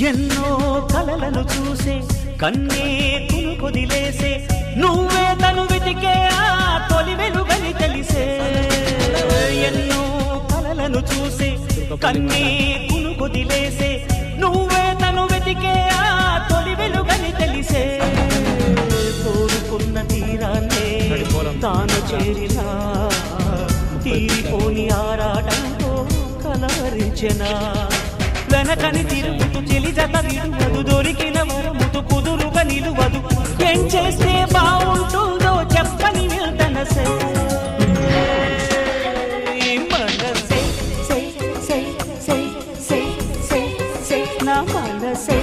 ఎన్నో కలలను చూసే కన్నే కునుకొదిలేసే నువ్వే తను వెతికే ఆ తొలి వెలుగని తెలిసే ఎన్నో కలలను చూసే కన్నే కునుకొదిలేసే నువ్వే తను వెతికే ఆ తొలి వెలుగని తెలిసే కోరుకున్న తీరాన్నే తాను చేరినా తీరిపోని ఆరాటంతో కలవరించెనా వెనకని తిరుగుతూ చెలిజత విడువదు దొరికిన వరముతు కుదురుగా నిలువదు ఏం చేస్తే బాగుంటుందో చెప్పని మనసే మనసే నా మనసే